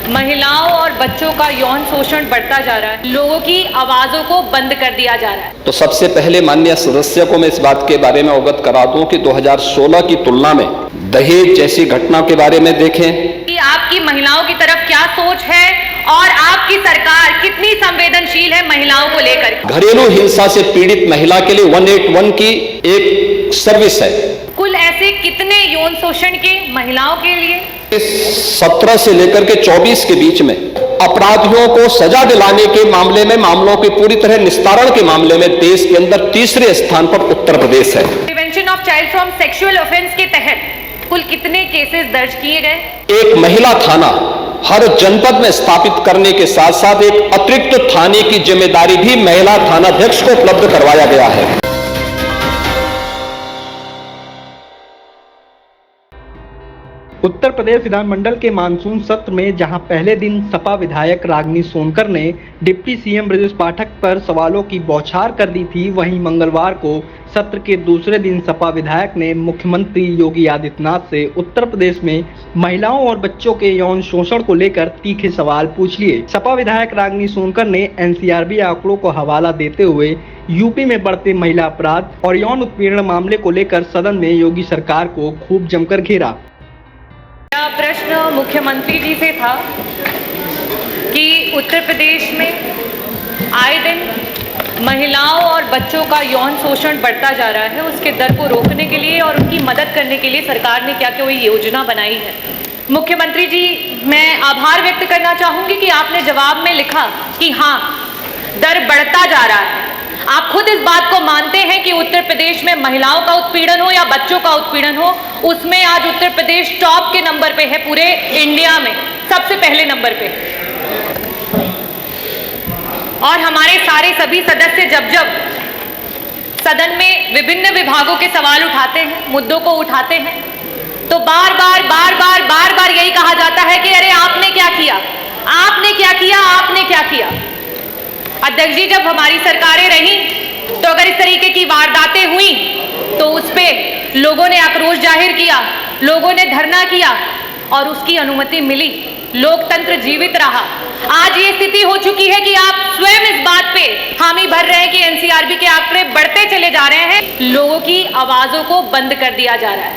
महिलाओं और बच्चों का यौन शोषण बढ़ता जा रहा है, लोगों की आवाजों को बंद कर दिया जा रहा है। तो सबसे पहले माननीय सदस्य को मैं इस बात के बारे में अवगत करा दूं कि 2016 की तुलना में दहेज जैसी घटना के बारे में देखें कि आपकी महिलाओं की तरफ क्या सोच है और आपकी सरकार कितनी संवेदनशील है महिलाओं को लेकर। घरेलू हिंसा से पीड़ित महिला के लिए 181 की एक सर्विस है। कुल ऐसे कितने यौन शोषण के महिलाओं के लिए 17 से लेकर के 24 के बीच में अपराधियों को सजा दिलाने के मामले में, मामलों के पूरी तरह निस्तारण के मामले में देश के अंदर तीसरे स्थान पर उत्तर प्रदेश है। Prevention of child from sexual offence के तहत कुल कितने केसेस दर्ज किए गए। एक महिला थाना हर जनपद में स्थापित करने के साथ साथ एक अतिरिक्त थाने की जिम्मेदारी भी महिला थानाध्यक्ष को उपलब्ध करवाया गया है। उत्तर प्रदेश विधानमंडल के मानसून सत्र में जहां पहले दिन सपा विधायक रागिनी सोनकर ने डिप्टी सीएम ब्रजेश पाठक पर सवालों की बौछार कर दी थी, वहीं मंगलवार को सत्र के दूसरे दिन सपा विधायक ने मुख्यमंत्री योगी आदित्यनाथ से उत्तर प्रदेश में महिलाओं और बच्चों के यौन शोषण को लेकर तीखे सवाल पूछ लिए। सपा विधायक रागिनी सोनकर ने एनसीआरबी आंकड़ों को हवाला देते हुए यूपी में बढ़ते महिला अपराध और यौन उत्पीड़न मामले को लेकर सदन में योगी सरकार को खूब जमकर घेरा। प्रश्न मुख्यमंत्री जी से था कि उत्तर प्रदेश में आए दिन महिलाओं और बच्चों का यौन शोषण बढ़ता जा रहा है, उसके दर को रोकने के लिए और उनकी मदद करने के लिए सरकार ने क्या कोई योजना बनाई है। मुख्यमंत्री जी, मैं आभार व्यक्त करना चाहूंगी कि आपने जवाब में लिखा कि हाँ, दर बढ़ता जा रहा है। आप खुद इस बात को मानते हैं कि उत्तर प्रदेश में महिलाओं का उत्पीड़न हो या बच्चों का उत्पीड़न हो, उसमें आज उत्तर प्रदेश टॉप के नंबर पे है, पूरे इंडिया में सबसे पहले नंबर पे। और हमारे सारे सभी सदस्य जब जब सदन में विभिन्न विभागों के सवाल उठाते हैं, मुद्दों को उठाते हैं, तो बार बार यही कहा जाता है कि अरे आपने क्या किया, आपने क्या किया, आपने क्या किया। अध्यक्ष जी, जब हमारी सरकारें रहीं तो अगर इस तरीके की वारदातें हुई तो उस पे लोगों ने आक्रोश जाहिर किया, लोगों ने धरना किया और उसकी अनुमति मिली, लोकतंत्र जीवित रहा। आज ये स्थिति हो चुकी है कि आप स्वयं इस बात पे हामी भर रहे हैं कि एनसीआरबी के आंकड़े बढ़ते चले जा रहे हैं, लोगों की आवाजों को बंद कर दिया जा रहा है।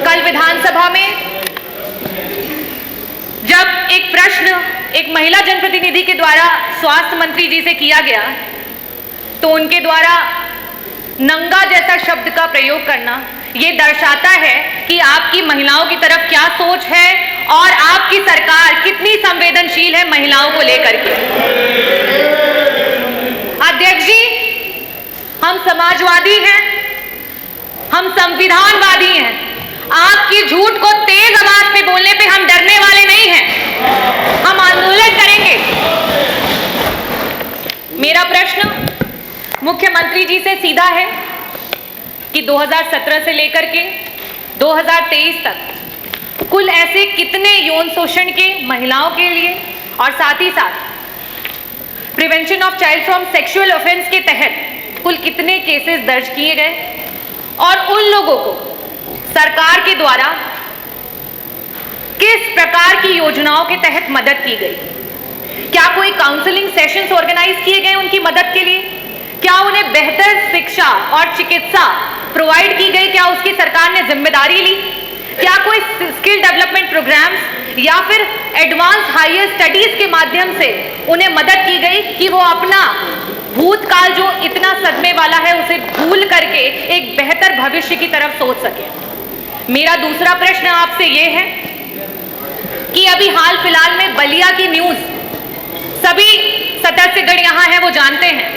कल विधानसभा में जब एक प्रश्न एक महिला जनप्रतिनिधि के द्वारा स्वास्थ्य मंत्री जी से किया गया तो उनके द्वारा नंगा जैसा शब्द का प्रयोग करना ये दर्शाता है कि आपकी महिलाओं की तरफ क्या सोच है और आपकी सरकार कितनी संवेदनशील है महिलाओं को लेकर के। अध्यक्ष जी, हम समाजवादी हैं, हम संविधानवादी हैं। आपकी झूठ को तेज आवाज में बोलने पे हम डरने वाले नहीं हैं, हम आंदोलन करेंगे। मेरा प्रश्न मुख्यमंत्री जी से सीधा है कि 2017 से लेकर के 2023 तक कुल ऐसे कितने यौन शोषण के महिलाओं के लिए और साथ ही साथ prevention of child from sexual offence के तहत कुल कितने केसेस दर्ज किए गए और उन लोगों को सरकार के द्वारा किस प्रकार की योजनाओं के तहत मदद की गई। क्या कोई काउंसलिंग सेशंस ऑर्गेनाइज किए गए उनकी मदद के लिए? क्या उन्हें बेहतर शिक्षा और चिकित्सा प्रोवाइड की गई? क्या उसकी सरकार ने जिम्मेदारी ली? क्या कोई स्किल डेवलपमेंट प्रोग्राम्स या फिर एडवांस हायर स्टडीज के माध्यम से उन्हें मदद की गई कि वो अपना भूतकाल जो इतना सदमे वाला है उसे भूल करके एक बेहतर भविष्य की तरफ सोच सके? मेरा दूसरा प्रश्न आपसे ये है कि अभी हाल फिलहाल में बलिया की न्यूज सभी सदस्यगण यहाँ हैं, वो जानते हैं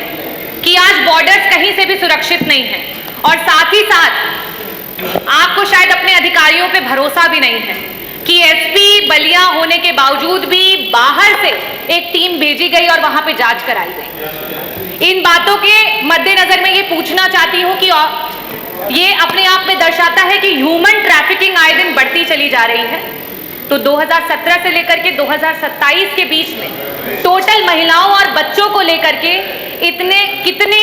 कि आज बॉर्डर्स कहीं से भी सुरक्षित नहीं है और साथ ही साथ आपको शायद अपने अधिकारियों पे भरोसा भी नहीं है कि एसपी बलिया होने के बावजूद भी बाहर से एक टीम भेजी गई और वहां पे जांच कराई गई। इन बातों के मद्देनजर मैं ये पूछना चाहती हूँ कि ये अपने आप में दर्शाता है कि ह्यूमन ट्रैफिकिंग आए दिन बढ़ती चली जा रही है। तो 2017 से लेकर के 2027 के बीच में टोटल महिलाओं और बच्चों को लेकर के कितने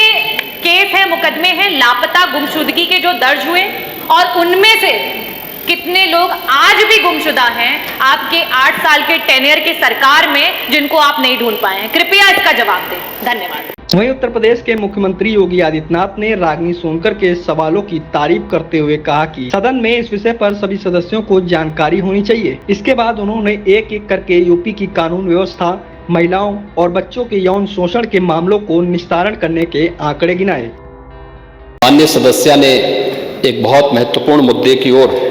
केस हैं, मुकदमे हैं लापता गुमशुदगी के जो दर्ज हुए और उनमें से कितने लोग आज भी गुमशुदा हैं आपके 8 साल के टेन्योर की सरकार में जिनको आप नहीं ढूंढ पाए हैं? कृपया इसका जवाब दें। धन्यवाद। वहीं उत्तर प्रदेश के मुख्यमंत्री योगी आदित्यनाथ ने रागिनी सोनकर के सवालों की तारीफ करते हुए कहा कि सदन में इस विषय पर सभी सदस्यों को जानकारी होनी चाहिए। इसके बाद उन्होंने एक एक करके यूपी की कानून व्यवस्था, महिलाओं और बच्चों के यौन शोषण के मामलों को निस्तारण करने के आंकड़े गिनाए। माननीय सदस्य ने एक बहुत महत्वपूर्ण मुद्दे की ओर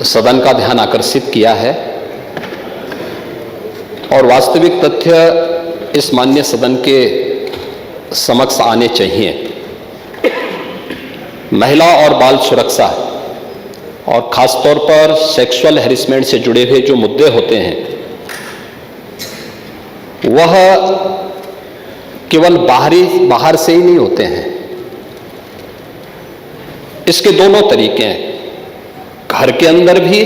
सदन का ध्यान आकर्षित किया है और वास्तविक तथ्य इस माननीय सदन के समक्ष आने चाहिए। महिला और बाल सुरक्षा और खासतौर पर सेक्सुअल हैरेसमेंट से जुड़े हुए जो मुद्दे होते हैं वह केवल बाहर से ही नहीं होते हैं। इसके दोनों तरीके हैं, घर के अंदर भी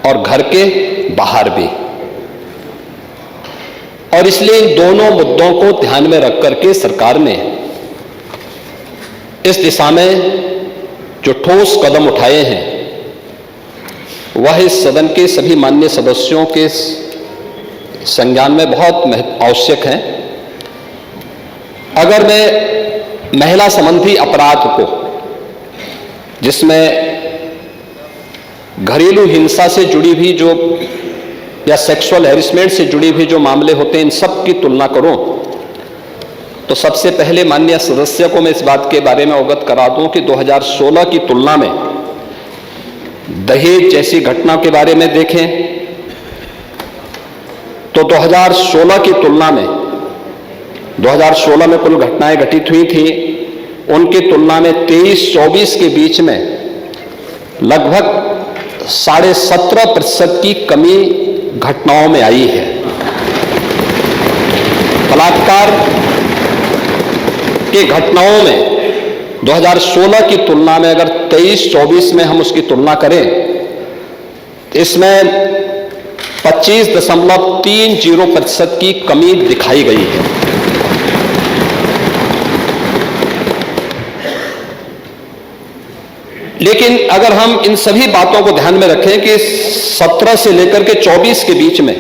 और घर के बाहर भी, और इसलिए इन दोनों मुद्दों को ध्यान में रख करके सरकार ने इस दिशा में जो ठोस कदम उठाए हैं वह इस सदन के सभी माननीय सदस्यों के संज्ञान में बहुत आवश्यक हैं। अगर मैं महिला संबंधी अपराध को, जिसमें घरेलू हिंसा से जुड़ी हुई जो या सेक्सुअल हैरेसमेंट से जुड़ी हुई जो मामले होते हैं, इन सब की तुलना करूं तो सबसे पहले माननीय सदस्य को मैं इस बात के बारे में अवगत करा दूं कि 2016 की तुलना में दहेज जैसी घटना के बारे में देखें तो 2016 की तुलना में 2016 में कुल घटनाएं घटित हुई थी, उनकी तुलना में 23-24 के बीच में लगभग 17.5% की कमी घटनाओं में आई है। बलात्कार की घटनाओं में 2016 की तुलना में अगर 23-24 में हम उसकी तुलना करें, इसमें 25.30% की कमी दिखाई गई है। लेकिन अगर हम इन सभी बातों को ध्यान में रखें कि 17 से लेकर के 24 के बीच में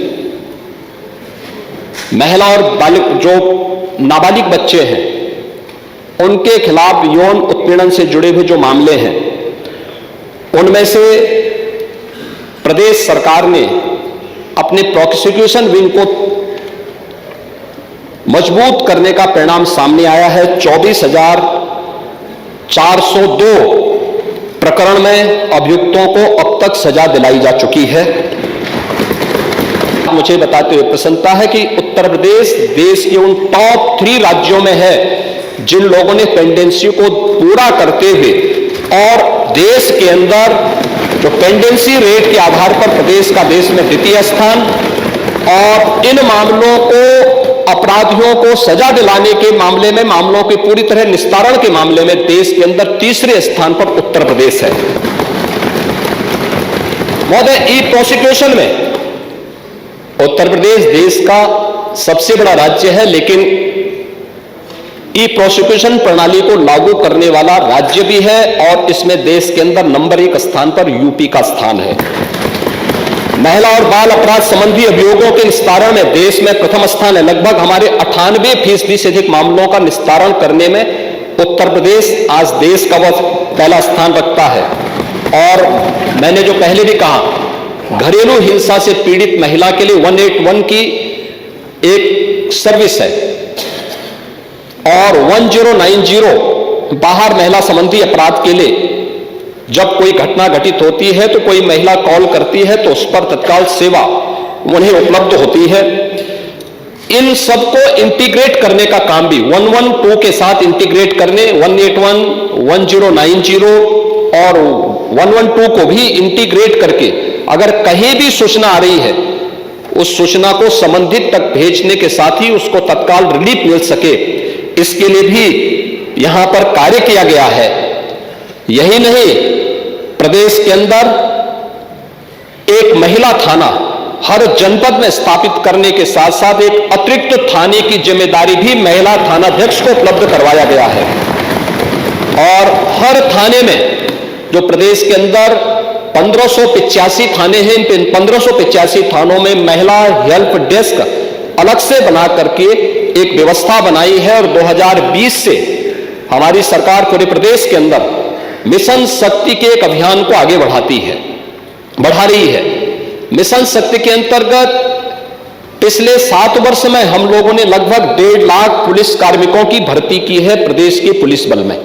महिला और बालिग जो नाबालिग बच्चे हैं उनके खिलाफ यौन उत्पीड़न से जुड़े हुए जो मामले हैं, उनमें से प्रदेश सरकार ने अपने प्रोसिक्यूशन विंग को मजबूत करने का परिणाम सामने आया है। 24,402 प्रकरण में अभियुक्तों को अब तक सजा दिलाई जा चुकी है। मुझे बताते हुए प्रसन्नता है कि उत्तर प्रदेश देश के उन टॉप 3 राज्यों में है जिन लोगों ने पेंडेंसी को पूरा करते हुए, और देश के अंदर जो पेंडेंसी रेट के आधार पर प्रदेश का देश में द्वितीय स्थान, और इन मामलों को अपराधियों को सजा दिलाने के मामले में, मामलों के पूरी तरह निस्तारण के मामले में देश के अंदर तीसरे स्थान पर उत्तर प्रदेश है। महोदय, ई प्रोसिक्यूशन में उत्तर प्रदेश देश का सबसे बड़ा राज्य है, लेकिन ई प्रोसिक्यूशन प्रणाली को लागू करने वाला राज्य भी है, और इसमें देश के अंदर नंबर 1 स्थान पर यूपी का स्थान है। महिला और बाल अपराध संबंधी अभियोगों के निस्तारण में देश में प्रथम स्थान है। लगभग हमारे 98% से अधिक मामलों का निस्तारण करने में उत्तर प्रदेश आज देश का वह पहला स्थान रखता है। और मैंने जो पहले भी कहा, घरेलू हिंसा से पीड़ित महिला के लिए 181 की एक सर्विस है, और 1090 बाहर महिला संबंधी अपराध के लिए जब कोई घटना घटित होती है तो कोई महिला कॉल करती है तो उस पर तत्काल सेवा उन्हें उपलब्ध होती है। इन सबको इंटीग्रेट करने का काम भी 112 के साथ इंटीग्रेट करने, 181, 1090 और 112 को भी इंटीग्रेट करके अगर कहीं भी सूचना आ रही है उस सूचना को संबंधित तक भेजने के साथ ही उसको तत्काल रिलीफ मिल सके, इसके लिए भी यहां पर कार्य किया गया है। यही नहीं, प्रदेश के अंदर एक महिला थाना हर जनपद में स्थापित करने के साथ साथ एक अतिरिक्त थाने की जिम्मेदारी भी महिला थानाध्यक्ष को उपलब्ध करवाया गया है, और हर थाने में जो प्रदेश के अंदर 1585 थाने हैं, इन 1585 थानों में महिला हेल्प डेस्क अलग से बना करके एक व्यवस्था बनाई है। और 2020 से हमारी सरकार पूरे प्रदेश के अंदर मिशन शक्ति के एक अभियान को आगे बढ़ा रही है। मिशन शक्ति के अंतर्गत पिछले 7 वर्ष में हम लोगों ने लगभग 1.5 लाख पुलिस कार्मिकों की भर्ती की है प्रदेश के पुलिस बल में।